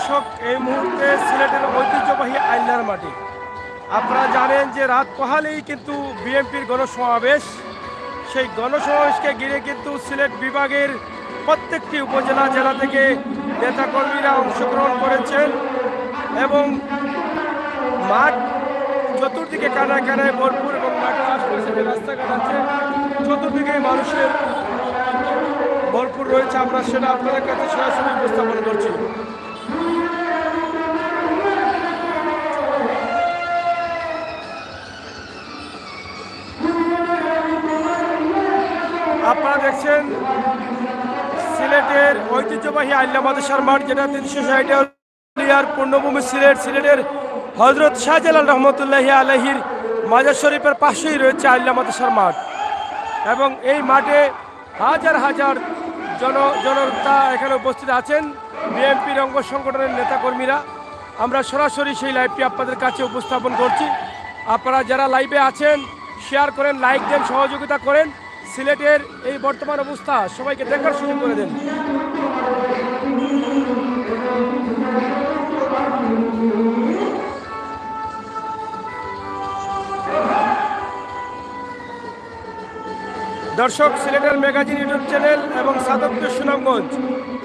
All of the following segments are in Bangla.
দর্শক, এই মুহূর্তে সিলেটের ঐতিহ্যবাহী আইলার মাটি। আপনারা জানেন যে রাত পোহালেই কিন্তু বিএনপির গণসমাবেশ। সেই গণসমাবেশকে ঘিরে কিন্তু সিলেট বিভাগের প্রত্যেকটি উপজেলা জেলা থেকে নেতাকর্মীরা অংশগ্রহণ করেছেন এবং মাঠ চতুর্দিকে কানায় কানায় ভরপুর এবং মাঠের আশপাশে যে রাস্তাঘাট আছে চতুর্দিকে মানুষের ভরপুর রয়েছে। আমরা সেটা আপনাদের কাছে সরাসরি উপস্থাপন করছি। আপনারা দেখছেন সিলেটের ঐতিহ্যবাহী আইলা মাদ্রাসার মাঠ, যেটা 360 পূর্ণভূমি সিলেটের হজরত শাহজালাল রহমতুল্লাহি আলাইহির মাজার শরীফের পাশেই রয়েছে আইলা মাদ্রাসার মাঠ এবং এই মাঠে হাজার হাজার জনতা এখানে উপস্থিত আছেন, বিএনপির অঙ্গ সংগঠনের নেতাকর্মীরা। আমরা সরাসরি সেই লাইভটি আপনাদের কাছে উপস্থাপন করছি। আপনারা যারা লাইভে আছেন শেয়ার করেন, লাইক দেন, সহযোগিতা করেন। সিলেটের এই বর্তমান অবস্থা সবাইকে দেখার সুযোগ করে দেন। দর্শক, সিলেটের ম্যাগাজিন ইউটিউব চ্যানেল এবং সাদকপুর সুনামগঞ্জ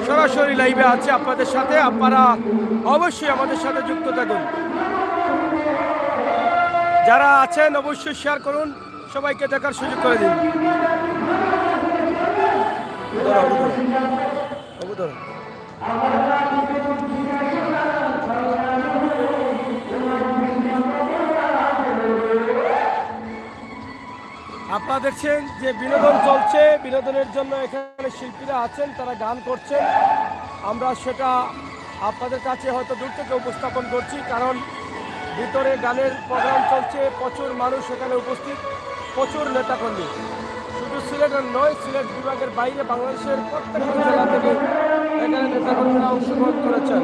সরাসরি লাইভে আছে আপনাদের সাথে। আপনারা অবশ্যই আমাদের সাথে যুক্ত থাকুন। যারা আছেন অবশ্যই শেয়ার করুন, সবাইকে দেখার সুযোগ করে দিন। আপনারা দেখছেন যে বিনোদন চলছে, বিনোদনের জন্য এখানে শিল্পীরা আছেন, তারা গান করছেন। আমরা সেটা আপনাদের কাছে হয়তো দূর থেকে উপস্থাপন করছি, কারণ ভিতরে গানের প্রোগ্রাম চলছে, প্রচুর মানুষ এখানে উপস্থিত, প্রচুর নেতাকর্মী। শুধু সিলেটের নয়, সিলেট বিভাগের বাইরে বাংলাদেশের প্রত্যেকটি জেলা থেকে এখানে নেতাকর্মীরা অংশগ্রহণ করেছেন।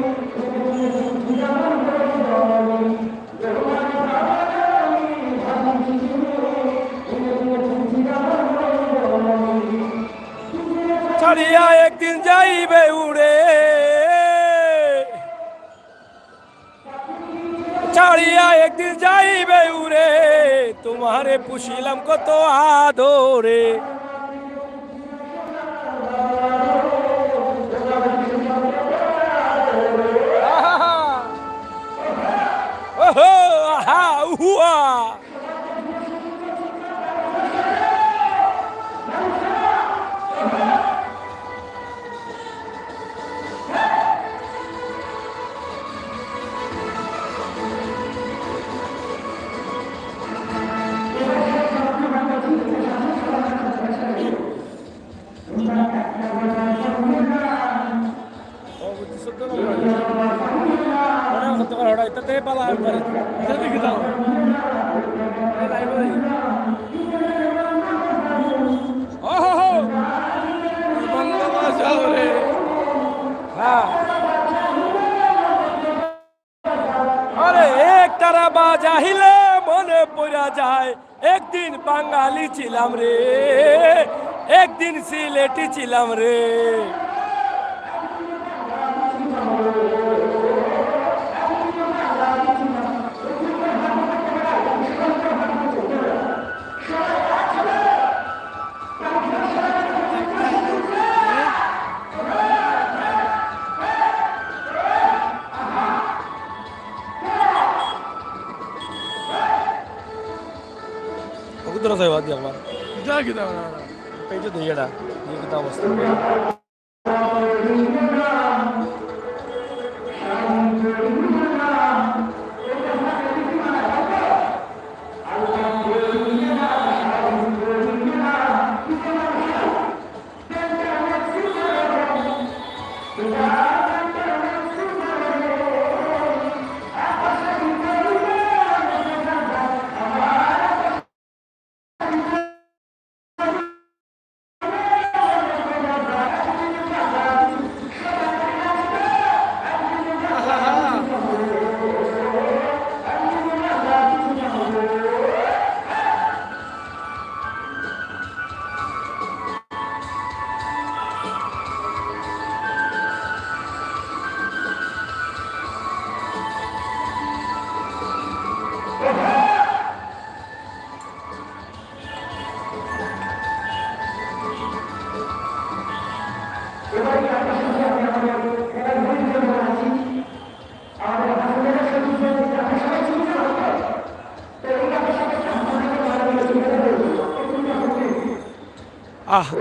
ছাড়িয়া একদিন যাইবে উড়ে, ছাড়িয়া একদিন যাইবে উড়ে, তোমারে পুষিলাম কত আদরে। ওহো আহা উহুয়া। আরে এক তারা বাজাইলে মনে পড়া যায়, একদিন বাঙালি ছিলাম রে, একদিন সিলেটি ছিলাম রে। Terus saya buat apa? Jangan kita. Pencet dia dah. Ini kita mesti.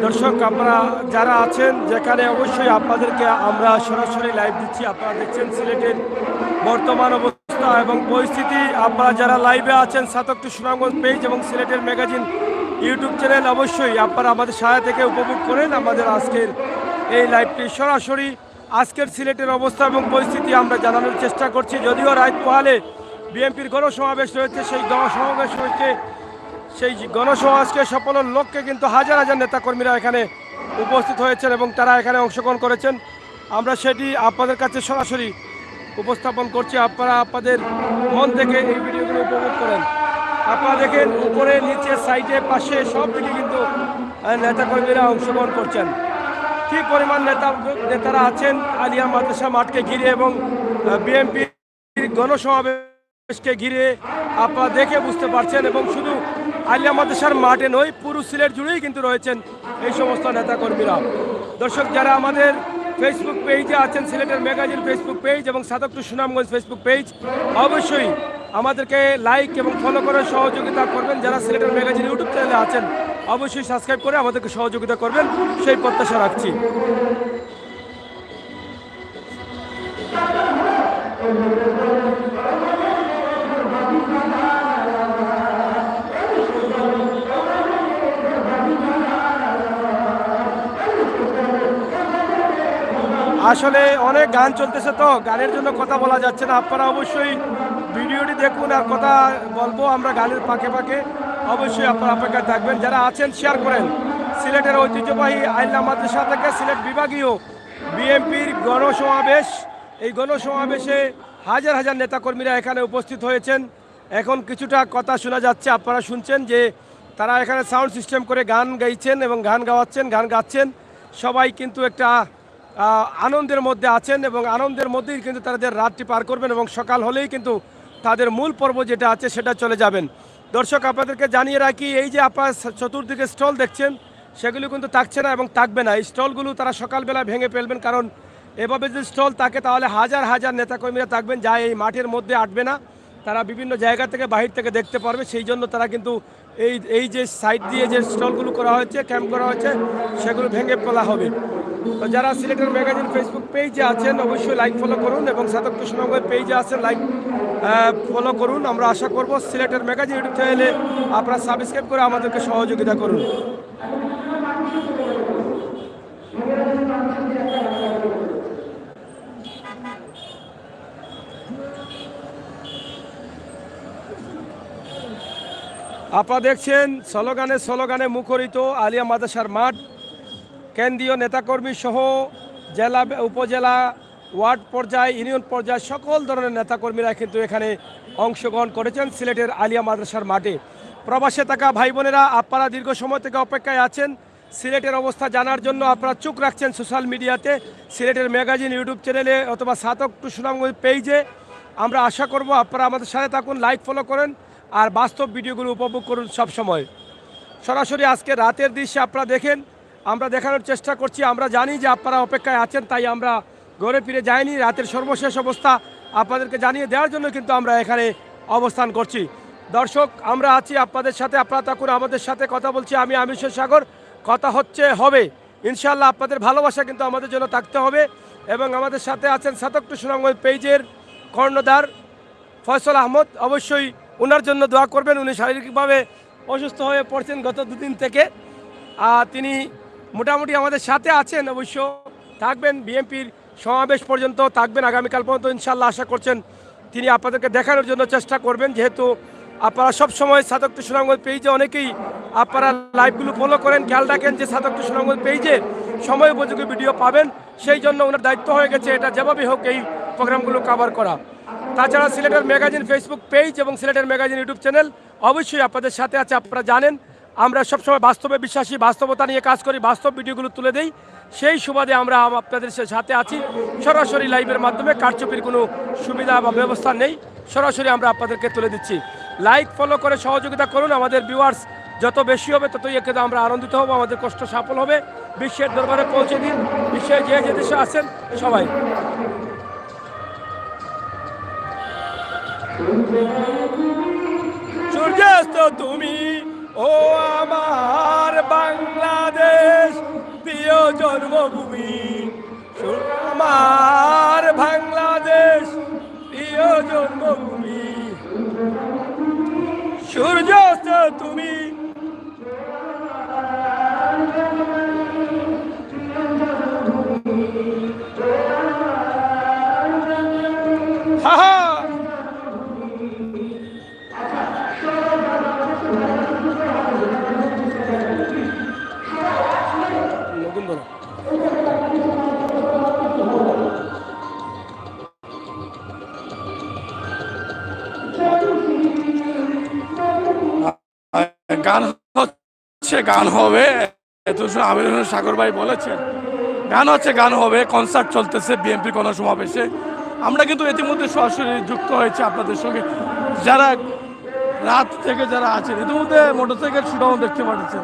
দর্শক আপনারা যারা আছেন যেখানে অবশ্যই আপনাদেরকে আমরা সরাসরি লাইভ দিচ্ছি। আপনারা দেখছেন সিলেটের বর্তমান অবস্থা এবং পরিস্থিতি। আপনারা যারা লাইভে আছেন ৭৭ সুনামগঞ্জ পেজ এবং সিলেটের ম্যাগাজিন ইউটিউব চ্যানেল, অবশ্যই আপনারা আমাদের সহায়তা থেকে উপভোগ করেন আমাদের আজকের এই লাইভটি। সরাসরি আজকের সিলেটের অবস্থা এবং পরিস্থিতি আমরা জানানোর চেষ্টা করছি। যদিও রাত পোহালে বিএনপির গণসমাবেশ রয়েছে, সেই গণসমাবেশ রয়েছে, সেই গণসমাবেশকে সফল লক্ষ্যে কিন্তু হাজার হাজার নেতাকর্মীরা এখানে উপস্থিত হয়েছেন এবং তারা এখানে অংশগ্রহণ করেছেন। আমরা সেটি আপনাদের কাছে সরাসরি উপস্থাপন করছি। আপনারা আপনাদের মন থেকে এই ভিডিওগুলো উপভোগ করেন। আপনারা দেখেন উপরে নিচে সাইডে পাশে সব দিকে কিন্তু নেতাকর্মীরা অংশগ্রহণ করছেন। কি পরিমাণ নেতারা আছেন আলিয়া মাদ্রাসা মাঠকে ঘিরে এবং বিএনপির গণসমাবেশকে ঘিরে আপনারা দেখে বুঝতে পারছেন। এবং শুধু আলিয়া মাদ্রাসার মাঠে নয়, পুরো সিলেট জুড়েই কিন্তু রয়েছেন এই সমস্ত নেতাকর্মীরা। দর্শক যারা আমাদের ফেসবুক পেজে আছেন, সিলেটের ম্যাগাজিন ফেসবুক পেজ এবং ৭৭ সুনামগঞ্জ ফেসবুক পেজ, অবশ্যই আমাদেরকে লাইক এবং ফলো করে সহযোগিতা করবেন। যারা সিলেটের ম্যাগাজিন ইউটিউব চ্যানেলে আছেন অবশ্যই সাবস্ক্রাইব করে আমাদেরকে সহযোগিতা করবেন, সেই প্রত্যাশা রাখছি। আসলে অনেক গান চলতেছে, তো গানের জন্য কথা বলা যাচ্ছে না। আপনারা অবশ্যই ভিডিওটি দেখুন, আর কথা বলবো আমরা গানের ফাঁকে ফাঁকে। অবশ্যই আপনারা অপেক্ষায় থাকবেন। যারা আছেন শেয়ার করেন। সিলেটের ঐতিহ্যবাহী আলিয়া মাদ্রাসা থেকে সিলেট বিভাগীয় বিএনপির গণসমাবেশ, এই গণসমাবেশে হাজার হাজার নেতাকর্মীরা এখানে উপস্থিত হয়েছেন। এখন কিছুটা কথা শোনা যাচ্ছে, আপনারা শুনছেন যে তারা এখানে সাউন্ড সিস্টেম করে গান গাইছেন এবং গান গাচ্ছেন। সবাই কিন্তু একটা আনন্দের মধ্যে আছেন এবং আনন্দের মধ্যেই কিন্তু তাদের রাতটি পার করবেন এবং সকাল হলেই কিন্তু তাদের মূল পর্ব যেটা আছে সেটা চলে যাবেন। দর্শক আপনাদেরকে জানিয়ে রাখি, এই যে আপনারা চতুর্দিকে স্টল দেখছেন সেগুলো কিন্তু থাকছে না এবং থাকবে না। এই স্টলগুলো তারা সকালবেলা ভেঙে ফেলবেন, কারণ এভাবে যদি স্টল থাকে তাহলে হাজার হাজার নেতাকর্মীরা থাকবেন যা এই মাঠের মধ্যে আটবে না। তারা বিভিন্ন জায়গা থেকে বাহির থেকে দেখতে পারবে, সেই জন্য তারা কিন্তু এই যে সাইড দিয়ে যে স্টলগুলো করা হয়েছে, ক্যাম্প করা হয়েছে, সেগুলো ভেঙে ফেলা হবে। তো যারা সিলেটের ম্যাগাজিন ফেসবুক পেজে আছেন অবশ্যই লাইক ফলো করুন এবং ৭৭ সুনামগঞ্জ পেজে আছেন লাইক ফলো করুন। আমরা আশা করব সিলেটের ম্যাগাজিন ইউটিউব চ্যানেলে আপনারা সাবস্ক্রাইব করে আমাদেরকে সহযোগিতা করুন। আপনারা দেখছেন স্লোগানে মুখরিত আলিয়া মাদ্রাসার মাঠ। কেন্দ্রীয় নেতাকর্মী সহ জেলা, উপজেলা, ওয়ার্ড পর্যায়ে, ইউনিয়ন পর্যায়ে সকল ধরনের নেতাকর্মীরা কিন্তু এখানে অংশগ্রহণ করেছেন সিলেটের আলিয়া মাদ্রাসার মাঠে। প্রবাসে থাকা ভাই বোনেরা, আপনারা দীর্ঘ সময় থেকে অপেক্ষায় আছেন সিলেটের অবস্থা জানার জন্য। আপনারা চোখ রাখছেন সোশ্যাল মিডিয়াতে, সিলেটের ম্যাগাজিন ইউটিউব চ্যানেলে অথবা ৭৭ সুনামগঞ্জ পেজে। আমরা আশা করব আপনারা আমাদের সাথে থাকুন, লাইক ফলো করেন আর বাস্তব ভিডিওগুলো উপভোগ করুন সব সময়। সরাসরি আজকে রাতের দৃশ্যে আপনারা দেখেন, আমরা দেখানোর চেষ্টা করছি। আমরা জানি যে আপনারা অপেক্ষায় আছেন, তাই আমরা ঘরে ফিরে যাইনি। রাতের সর্বশেষ অবস্থা আপনাদেরকে জানিয়ে দেওয়ার জন্য কিন্তু আমরা এখানে অবস্থান করছি। দর্শক আমরা আছি আপনাদের সাথে, আপনারা থাকুন আমাদের সাথে। কথা বলছি আমি আমির সাগর। কথা হবে ইনশাআল্লাহ। আপনাদের ভালোবাসা কিন্তু আমাদের জন্য থাকতে হবে। এবং আমাদের সাথে আছেন ৭৭ সুনামগঞ্জ পেজের কর্ণধার ফয়সাল আহমদ। অবশ্যই ওনার জন্য দোয়া করবেন। উনি শারীরিকভাবে অসুস্থ হয়ে পড়ছেন গত দুদিন থেকে। তিনি মোটামুটি আমাদের সাথে আছেন, অবশ্য থাকবেন বিএনপির সমাবেশ পর্যন্ত, থাকবেন আগামীকাল পর্যন্ত ইনশাআল্লাহ। আশা করছেন তিনি আপনাদেরকে দেখানোর জন্য চেষ্টা করবেন, যেহেতু আপনারা সবসময় ৭৭ সুনামগঞ্জ পেজে অনেকেই আপনারা লাইভগুলো ফলো করেন, খেয়াল রাখেন যে ৭৭ সুনামগঞ্জ পেজে সময় উপযোগী ভিডিও পাবেন। সেই জন্য ওনার দায়িত্ব হয়ে গেছে এটা যেভাবে হোক এই প্রোগ্রামগুলো কভার করা। তাছাড়া সিলেটের ম্যাগাজিন ফেসবুক পেজ এবং সিলেটের ম্যাগাজিন ইউটিউব চ্যানেল অবশ্যই আপনাদের সাথে আছে। আপনারা জানেন আমরা সবসময় বাস্তবে বিশ্বাসী, বাস্তবতা নিয়ে কাজ করি, বাস্তব ভিডিওগুলো তুলে দেই। সেই সুবাদে আমরা আপনাদের সাথে আছি। সরাসরি লাইভের মাধ্যমে কারচুপির কোনো সুবিধা বা ব্যবস্থা নেই, সরাসরি আমরা আপনাদেরকে তুলে দিচ্ছি। লাইক ফলো করে সহযোগিতা করুন। আমাদের ভিউয়ার্স যত বেশি হবে ততই একে আমরা আনন্দিত হব, আমাদের কষ্ট সফল হবে। বিশ্বের দরবারে পৌঁছে দিন, বিশ্বের যে দেশে আছেন সবাই। সূর্যাস্ত তুমি ও আমার বাংলাদেশ, জন্মভূমি আমার বাংলাদেশ প্রিয় জন্মভূমি সূর্যাস্ত তুমি গান হচ্ছে, গান হবে। আমির হোসেন সাগর ভাই বলেছেন গান হচ্ছে, গান হবে। কনসার্ট চলতেছে বিএনপি গণসমাবেশে। আমরা কিন্তু ইতিমধ্যে সরাসরি যুক্ত হয়েছে আপনাদের সঙ্গে। যারা রাত থেকে যারা আছেন, ইতিমধ্যে মোটরসাইকেল শুটাও দেখতে পাচ্ছেন।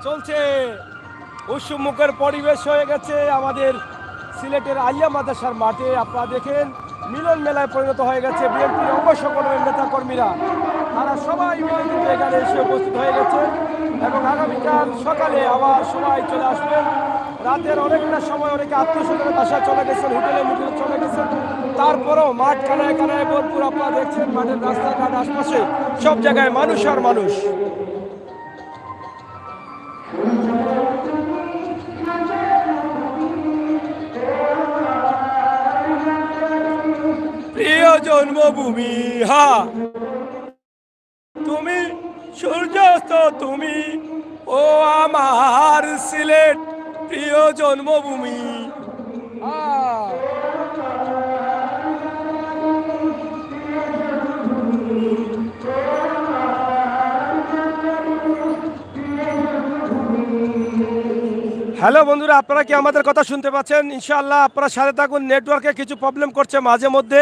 চলছে উৎসবমুখর পরিবেশ হয়ে গেছে আমাদের সিলেটের আলিয়া মাদ্রাসার মাঠে। আপনারা দেখেন মিলন মেলায় পরিণত হয়ে গেছে। বিএনপির অঙ্গ সংগঠনের নেতা কর্মীরা তারা সবাই মিলে কিন্তু এখানে এসে উপস্থিত হয়ে গেছে এবং আগামীকাল সকালে আবার সবাই চলে আসবেন। রাতের অনেকটা সময় অনেকে আত্মীয়স্বজনের বাসায় চলে গেছেন, হোটেলে মুটেলে চলে গেছেন। তারপরও মাঠ কানায় কানায় ভরপুর। আপনারা দেখছেন মাঠের রাস্তাঘাট আশপাশে সব জায়গায় মানুষ আর মানুষ। প্রিয় জন্মভূমি তুমি সূর্যাস্ত তুমি ও আমার সিলেট প্রিয় জন্মভূমি। হ্যালো বন্ধুরা, আপনারা কি আমাদের কথা শুনতে পাচ্ছেন? ইনশাআল্লাহ আপনারা সাথে থাকুন। নেটওয়ার্কে কিছু প্রবলেম করছে মাঝে মধ্যে,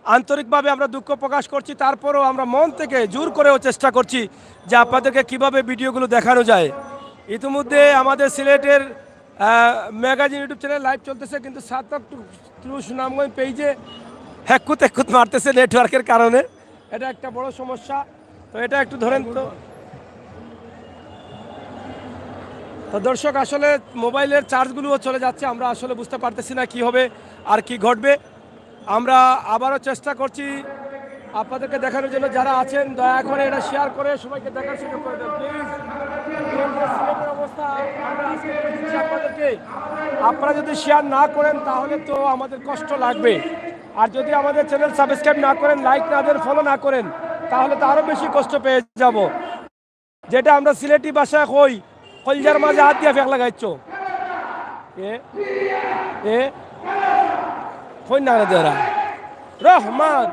আন্তরিকভাবে আমরা দুঃখ প্রকাশ করছি। তারপরেও আমরা মন থেকে জোর করেও চেষ্টা করছি যে আপনাদেরকে কিভাবে ভিডিওগুলো দেখানো যায়। ইতিমধ্যে আমাদের সিলেটের ম্যাগাজিন ইউটিউব চ্যানেল লাইভ চলতেছে, কিন্তু সাতক টু সুনামগঞ্জ পেজে হ্যাকুত মারতেছে নেটওয়ার্কের কারণে। এটা একটা বড় সমস্যা। তো এটা একটু ধরেন তো। তো দর্শক, আসলে মোবাইলের চার্জগুলোও চলে যাচ্ছে। আমরা আসলে বুঝতে পারতেছি না কি হবে আর কি ঘটবে। আমরা আবারও চেষ্টা করছি আপনাদেরকে দেখানোর জন্য। যারা আছেন দয়া করে এটা শেয়ার করে সবাইকে দেখার সুযোগ করে দেন প্লিজ। সিলেটের অবস্থা আমরা আজকে করে দিচ্ছি আপনাদেরকে। আপনারা যদি শেয়ার না করেন তাহলে তো আমাদের কষ্ট লাগবে। আর যদি আমাদের চ্যানেল সাবস্ক্রাইব না করেন, লাইক না দেন, ফলো না করেন, তাহলে তো আরও বেশি কষ্ট পেয়ে যাব। যেটা আমরা সিলেটি ভাষায় কই, কলজার মাঝে হাত দিয়া ফেক লাগাইছ কই না দেরা রহমান।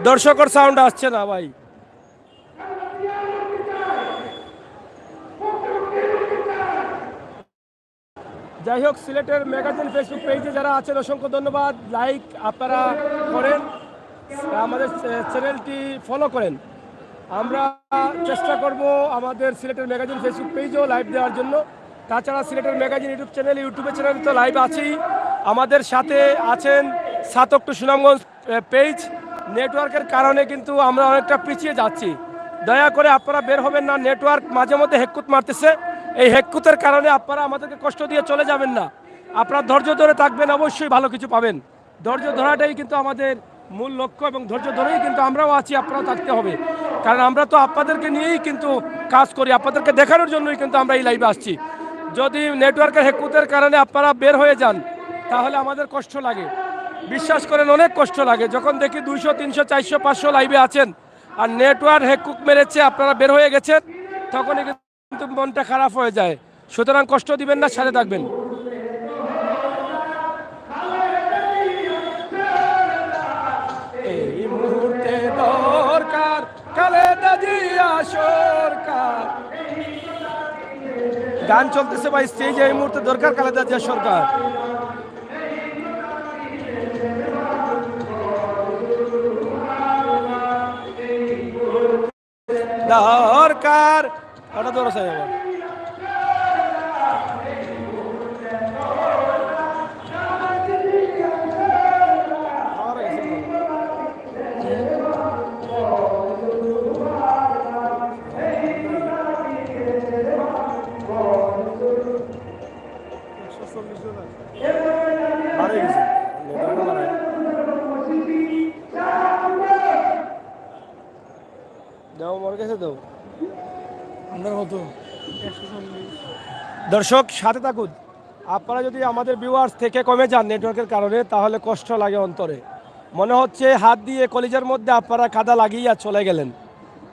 দর্শকর সাউন্ড আসছে না ভাই। যাই হোক, সিলেটের ম্যাগাজিন ফেসবুক পেজে যারা আছেন অসংখ্য ধন্যবাদ। লাইক আপনারা করেন, আমাদের চ্যানেলটি ফলো করেন। আমরা চেষ্টা করব আমাদের সিলেটের ম্যাগাজিন ফেসবুক পেজেও লাইভ দেওয়ার জন্য। তাছাড়া সিলেটের ম্যাগাজিন ইউটিউবের চ্যানেল তো লাইভ আছেই। আমাদের সাথে আছেন সাতক টু সুনামগঞ্জ পেজ। নেটওয়ার্কের কারণে কিন্তু আমরা অনেকটা পিছিয়ে যাচ্ছি। দয়া করে আপনারা বের হবেন না। নেটওয়ার্ক মাঝে মধ্যে হেক্কুত মারতেছে। এই হেক্কুতের কারণে আপনারা আমাদেরকে কষ্ট দিয়ে চলে যাবেন না। আপনারা ধৈর্য ধরে থাকবেন, অবশ্যই ভালো কিছু পাবেন। ধৈর্য ধরাটাই কিন্তু আমাদের মূল লক্ষ্য এবং ধৈর্য ধরেই কিন্তু আমরাও আছি, আপনারাও থাকতে হবে। কারণ আমরা তো আপনাদেরকে নিয়েই কিন্তু কাজ করি, আপনাদেরকে দেখানোর জন্যই কিন্তু আমরা এই লাইভে আসছি। যদি নেটওয়ার্কের হেকুতের কারণে আপনারা বের হয়ে যান তাহলে আমাদের কষ্ট লাগে। বিশ্বাস করেন, অনেক কষ্ট লাগে যখন দেখি 200, 300, 400, 500 লাইভে আছেন আর নেটওয়ার্ক হেকুক মেরেছে, আপনারা বের হয়ে গেছেন, তখনই কিন্তু মনটা খারাপ হয়ে যায়। সুতরাং কষ্ট দিবেন না, সাথে থাকবেন। এই মুহূর্তে দরকার খালেদা জিয়া সরকার। গান চলতেছে ভাই স্টেজে, এই মুহূর্তে দরকার খালেদা জিয়া সরকার। দরকার ওটা দৌড় চাই আবার দর্শক সাথে থাকুন আপনারা যদি আমাদের ভিউয়ার্স থেকে কমে যান নেটওয়ার্কের কারণে তাহলে কষ্ট লাগে অন্তরে মনে হচ্ছে হাত দিয়ে কলিজার মধ্যে আপনারা কাদা লাগিয়ে চলে গেলেন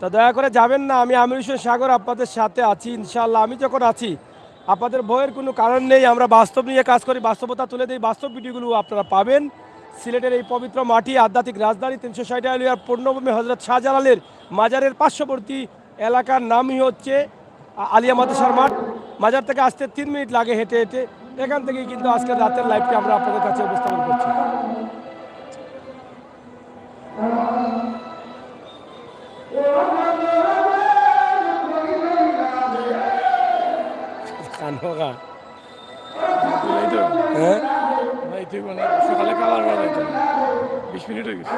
তো দয়া করে যাবেন না আমি আমির হোসেন সাগর আপনাদের সাথে আছি ইনশাআল্লাহ আমি যখন আছি আপনাদের ভয়ের কোনো কারণ নেই আমরা বাস্তব নিয়ে কাজ করি বাস্তবতা তুলে দিই বাস্তব ভিডিওগুলো আপনারা পাবেন সিলেটের এই পবিত্র মাটি আধ্যাত্মিক রাজধানী 360 আলিয়ার পূর্ণভূমি হজরত শাহজালালের মাজারের পার্শ্ববর্তী এলাকার নামই হচ্ছে আলিয়া মাদ্রাসার মাঠ মাজার থেকে আসতে 3 মিনিট লাগে হেঁটে হেঁটে এখান থেকেই কিন্তু আজকের রাতের লাইভটি আমরা আপনাদের কাছে উপস্থাপন করছি হ্যাঁ সকালে খাবার 20 মিনিট হয়ে গেছে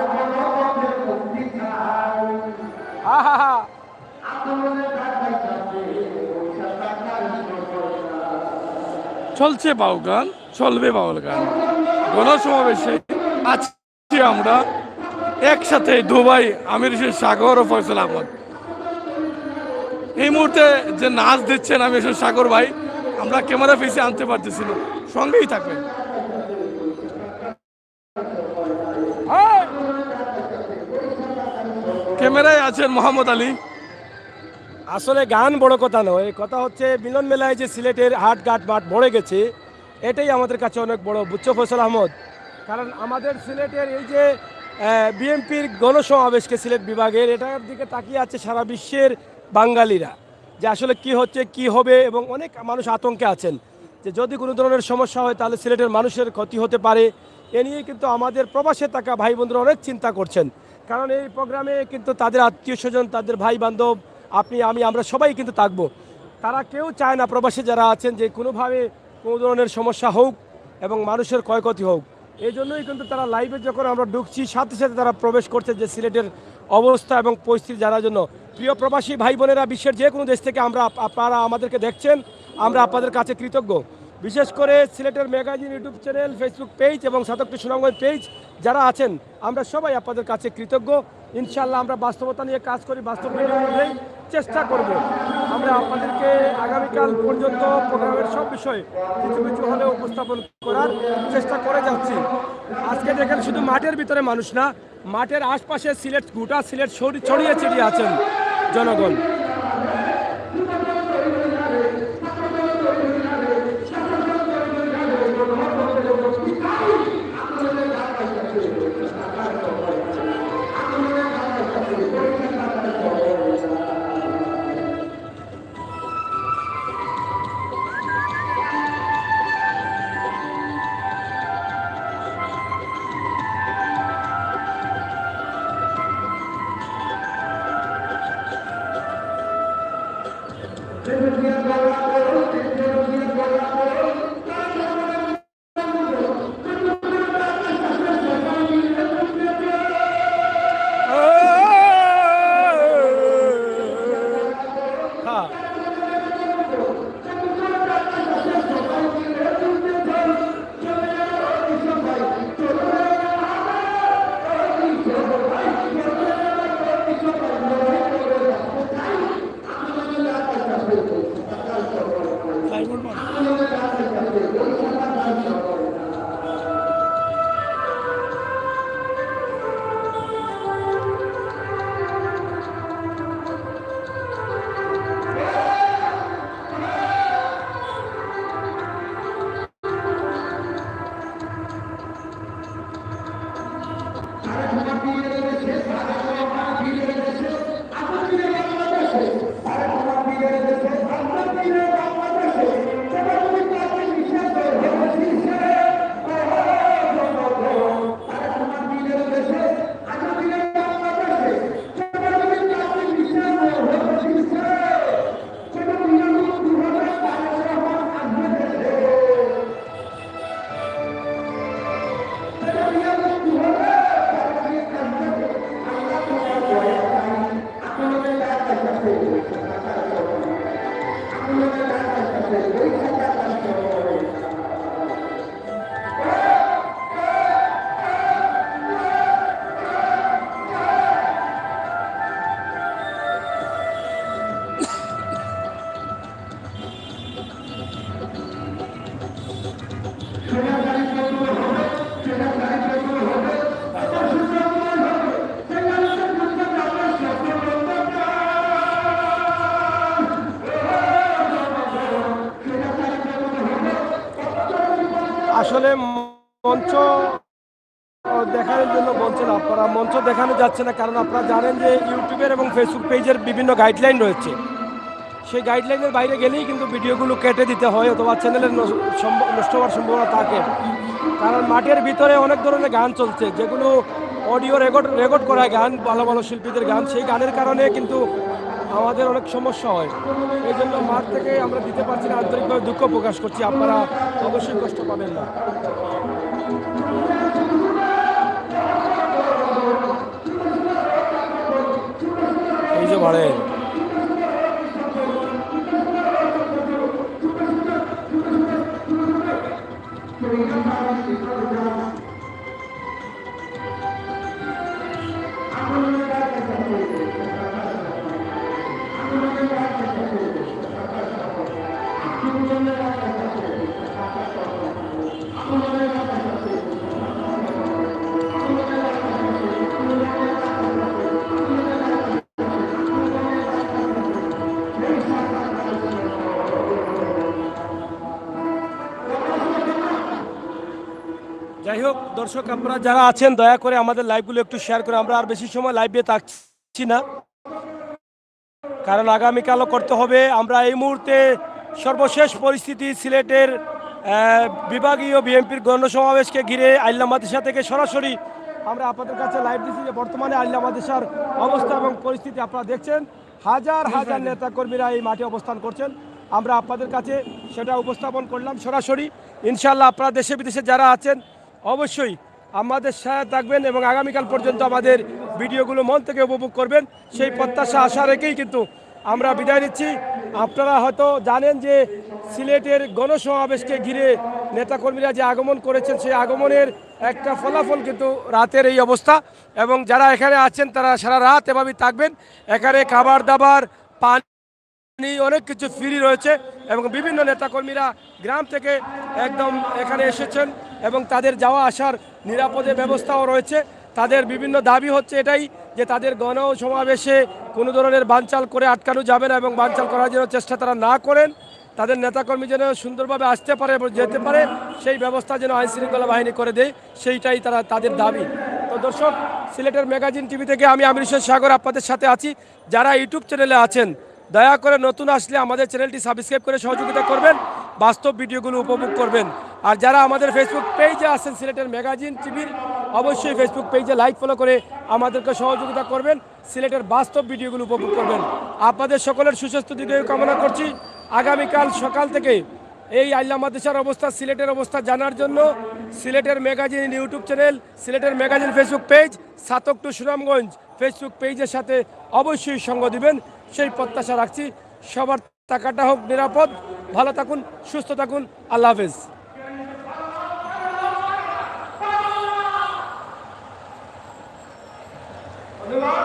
চলছে বাউল গান চলবে বাউল গান গণসমাবেশে আছি আমরা একসাথে দুবাই আমির হোসেন সাগর ও ফয়সাল আহমদ এই মুহূর্তে যে নাচ দিচ্ছেন আমির হোসেন সাগর ভাই আমরা ক্যামেরা ফেসে আনতে পারতেছি না সঙ্গেই থাকবে ক্যামেরায় আছেন মোহাম্মদ আলী আসলে গান বড় কথা নয় কথা হচ্ছে মিলন মেলায় যে সিলেটের হাট ঘাট মাঠ ভরে গেছে এটাই আমাদের কাছে অনেক বড় বুঝছো ফয়সাল আহমদ কারণ আমাদের সিলেটের এই যে বিএনপির গণসমাবেশকে সিলেট বিভাগের এটার দিকে তাকিয়ে আছে সারা বিশ্বের বাঙালিরা যে আসলে কি হচ্ছে কি হবে এবং অনেক মানুষ আতঙ্কে আছেন যে যদি কোনো ধরনের সমস্যা হয় তাহলে সিলেটের মানুষের ক্ষতি হতে পারে এ নিয়ে কিন্তু আমাদের প্রবাসে থাকা ভাই বন্ধুরা অনেক চিন্তা করছেন কারণ এই প্রোগ্রামে কিন্তু তাদের আত্মীয় স্বজন তাদের ভাই বান্ধব আপনি আমি আমরা সবাই কিন্তু থাকবো তারা কেউ চায় না প্রবাসী যারা আছেন যে কোনোভাবে কোনো ধরনের সমস্যা হোক এবং মানুষের ক্ষয়ক্ষতি হোক এই জন্যই কিন্তু তারা লাইভে যখন আমরা ঢুকছি সাথে সাথে তারা প্রবেশ করছে যে সিলেটের অবস্থা এবং পরিস্থিতি জানার জন্য প্রিয় প্রবাসী ভাই বোনেরা বিশ্বের যে কোনো দেশ থেকে আপনারা আমাদেরকে দেখছেন আমরা আপনাদের কাছে কৃতজ্ঞ বিশেষ করে সিলেটের magazine YouTube channel Facebook page এবং সাতকটি সুনামগঞ্জ পেজ যারা আছেন আমরা সবাই আপনাদের কাছে কৃতজ্ঞ ইনশাআল্লাহ আমরা বাস্তবতা নিয়ে কাজ করি বাস্তব ভিডিও চেষ্টা করব আমরা আপনাদেরকে আগামীকাল পর্যন্ত প্রোগ্রামের সব বিষয়ে কিছু কিছু হলেও উপস্থাপন করার চেষ্টা করে যাচ্ছি আজকে দেখেন শুধু মাঠের ভিতরে মানুষ না মাঠের আশপাশে সিলেট গোটা সিলেট ছড়িয়ে ছিটিয়ে আছেন জনগণ আসলে মঞ্চ দেখানোর জন্য বলছেন আপনারা, মঞ্চ দেখানো যাচ্ছে না, কারণ আপনারা জানেন যে ইউটিউবের এবং ফেসবুক পেজের বিভিন্ন গাইডলাইন রয়েছে। সেই গাইডলাইনের বাইরে গেলেই কিন্তু ভিডিওগুলো কেটে দিতে হয় অথবা চ্যানেলের নষ্ট হওয়ার সম্ভাবনা থাকে। কারণ মাঠের ভিতরে অনেক ধরনের গান চলছে, যেগুলো অডিও রেকর্ড করা গান, ভালো ভালো শিল্পীদের গান, সেই গানের কারণে কিন্তু আমাদের অনেক সমস্যা হয়। এই জন্য মাঠ থেকে আমরা দিতে পারছি না, আন্তরিকভাবে দুঃখ প্রকাশ করছি। আপনারা অবশ্যই কষ্ট পাবেন না। এই যে বাড়ে যাই হোক দর্শক, আপনারা যারা আছেন দয়া করে আমাদের লাইভগুলো একটু শেয়ার করে, আমরা আর বেশি সময় লাইভে থাকছি না, কারণ আগামীকালও করতে হবে। আমরা এই মুহূর্তে সর্বশেষ পরিস্থিতি সিলেটের বিভাগীয় বিএনপির গণসমাবেশকে ঘিরে আইল্লা মাদ্রাসা থেকে সরাসরি আমরা আপনাদের কাছে লাইভ দিচ্ছি যে বর্তমানে আইল্লা মাদ্রাসার অবস্থা এবং পরিস্থিতি আপনারা দেখছেন। হাজার হাজার নেতাকর্মীরা এই মাঠে অবস্থান করছেন, আমরা আপনাদের কাছে সেটা উপস্থাপন করলাম সরাসরি। ইনশাআল্লাহ আপনারা দেশে বিদেশে যারা আছেন অবশ্যই আমাদের সাথে থাকবেন এবং আগামীকাল পর্যন্ত আমাদের ভিডিওগুলো মন থেকে উপভোগ করবেন, সেই প্রত্যাশা আশা রেখেই কিন্তু আমরা বিদায় নিচ্ছি। আপনারা হয়তো জানেন যে সিলেটের গণসমাবেশকে ঘিরে নেতাকর্মীরা যে আগমন করেছেন, সেই আগমনের একটা ফলাফল কিন্তু রাতের এই অবস্থা। এবং যারা এখানে আছেন তারা সারা রাত এভাবেই থাকবেন। এখানে খাবার দাবার, পানি, অনেক কিছু ফ্রি রয়েছে এবং বিভিন্ন নেতাকর্মীরা গ্রাম থেকে একদম এখানে এসেছেন এবং তাদের যাওয়া আসার নিরাপদের ব্যবস্থাও রয়েছে। তাদের বিভিন্ন দাবি হচ্ছে এটাই যে তাদের গণসমাবেশে কোনো ধরনের বানচাল করে আটকানো যাবে না এবং বানচাল করার জন্য চেষ্টা তারা না করেন। তাদের নেতাকর্মী যেন সুন্দরভাবে আসতে পারে এবং যেতে পারে, সেই ব্যবস্থা যেন আইনশৃঙ্খলা বাহিনী করে দেয়, সেইটাই তাদের দাবি। তো দর্শক, সিলেটের ম্যাগাজিন টিভি থেকে আমি আমির হোসেন সাগর আপনাদের সাথে আছি। যারা ইউটিউব চ্যানেলে আছেন দয়া করে নতুন আসলে আমাদের চ্যানেলটি সাবস্ক্রাইব করে সহযোগিতা করবেন, বাস্তব ভিডিওগুলো উপভোগ করবেন। আর যারা আমাদের ফেসবুক পেজে আছেন সিলেটের ম্যাগাজিন টিভির, অবশ্যই ফেসবুক পেজে লাইক ফলো করে আমাদেরকে সহযোগিতা করবেন, সিলেটের বাস্তব ভিডিওগুলো উপভোগ করবেন। আপনাদের সকলের সুস্বাস্থ্য দিকে কামনা করছি। আগামীকাল সকাল থেকে এই আইল্লা মাদ্রাসার অবস্থা, সিলেটের অবস্থা জানার জন্য সিলেটের ম্যাগাজিন ইউটিউব চ্যানেল, সিলেটের magazine Facebook page, Chhatak to Sunamganj Facebook পেজের সাথে অবশ্যই সঙ্গ দিবেন, সেই প্রত্যাশা রাখছি। সবার থাকাটা হোক নিরাপদ, ভালো থাকুন, সুস্থ থাকুন, আল্লাহ হাফেজ।